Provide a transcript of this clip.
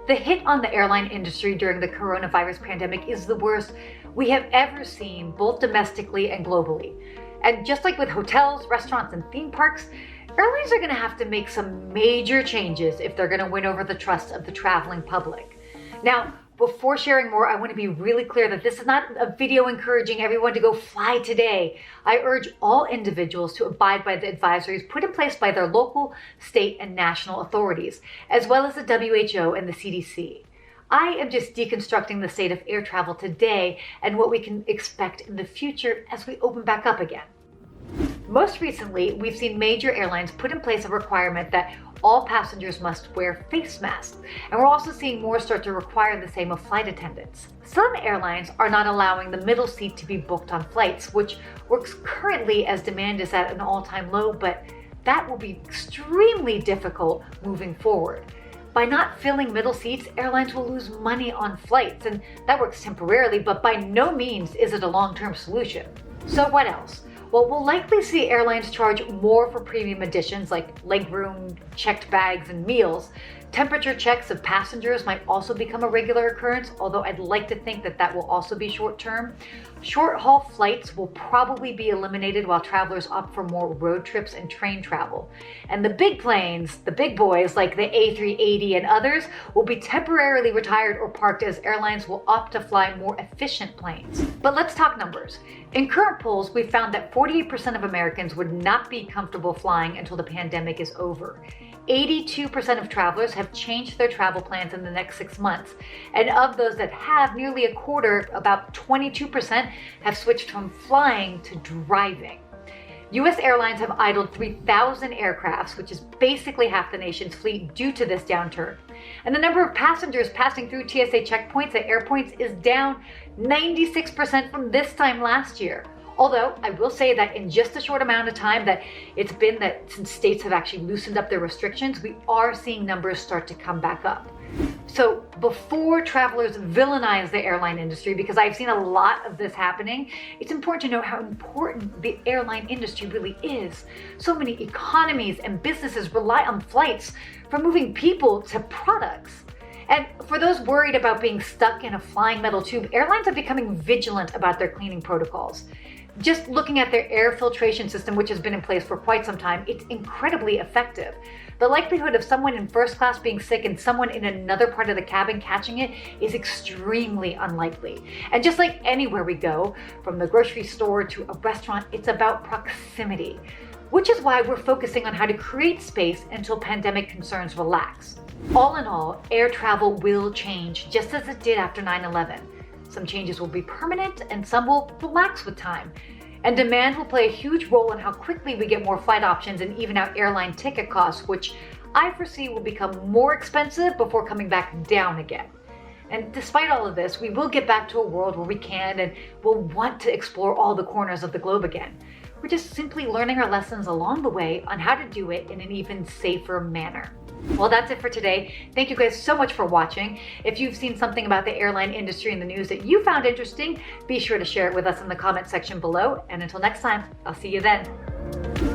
The hit on the airline industry during the coronavirus pandemic is the worst we have ever seen, both domestically and globally. And just like with hotels, restaurants, and theme parks, airlines are going to have to make some major changes if they're going to win over the trust of the traveling public. Now, before sharing more, I want to be really clear that this is not a video encouraging everyone to go fly today. I urge all individuals to abide by the advisories put in place by their local, state, and national authorities, as well as the WHO and the CDC. I am just deconstructing the state of air travel today and what we can expect in the future as we open back up again. Most recently, we've seen major airlines put in place a requirement that all passengers must wear face masks, and we're also seeing more start to require the same of flight attendants. Some airlines are not allowing the middle seat to be booked on flights, which works currently as demand is at an all-time low, but that will be extremely difficult moving forward. By not filling middle seats, airlines will lose money on flights, and that works temporarily, but by no means is it a long-term solution. So what else? Well, we'll likely see airlines charge more for premium additions like legroom, checked bags, and meals. Temperature checks of passengers might also become a regular occurrence, although I'd like to think that that will also be short-term. Short-haul flights will probably be eliminated while travelers opt for more road trips and train travel. And the big planes, the big boys like the A380 and others, will be temporarily retired or parked as airlines will opt to fly more efficient planes. But let's talk numbers. In current polls, we found that 48% of Americans would not be comfortable flying until the pandemic is over. 82% of travelers have changed their travel plans in the next 6 months. And of those that have, nearly a quarter, about 22%, have switched from flying to driving. U.S. airlines have idled 3,000 aircrafts, which is basically half the nation's fleet, due to this downturn. And the number of passengers passing through TSA checkpoints at airports is down 96% from this time last year. Although I will say that in just a short amount of time that it's been that since states have actually loosened up their restrictions, we are seeing numbers start to come back up. So before travelers villainize the airline industry, because I've seen a lot of this happening, it's important to know how important the airline industry really is. So many economies and businesses rely on flights for moving people to products. And for those worried about being stuck in a flying metal tube, airlines are becoming vigilant about their cleaning protocols. Just looking at their air filtration system, which has been in place for quite some time, it's incredibly effective. The likelihood of someone in first class being sick and someone in another part of the cabin catching it is extremely unlikely. And just like anywhere we go, from the grocery store to a restaurant, it's about proximity, which is why we're focusing on how to create space until pandemic concerns relax. All in all, air travel will change, just as it did after 9/11. Some changes will be permanent and some will relax with time. And demand will play a huge role in how quickly we get more flight options and even out airline ticket costs, which I foresee will become more expensive before coming back down again. And despite all of this, we will get back to a world where we can and will want to explore all the corners of the globe again. We're just simply learning our lessons along the way on how to do it in an even safer manner. Well, that's it for today. Thank you guys so much for watching. If you've seen something about the airline industry in the news that you found interesting, be sure to share it with us in the comment section below. And until next time, I'll see you then.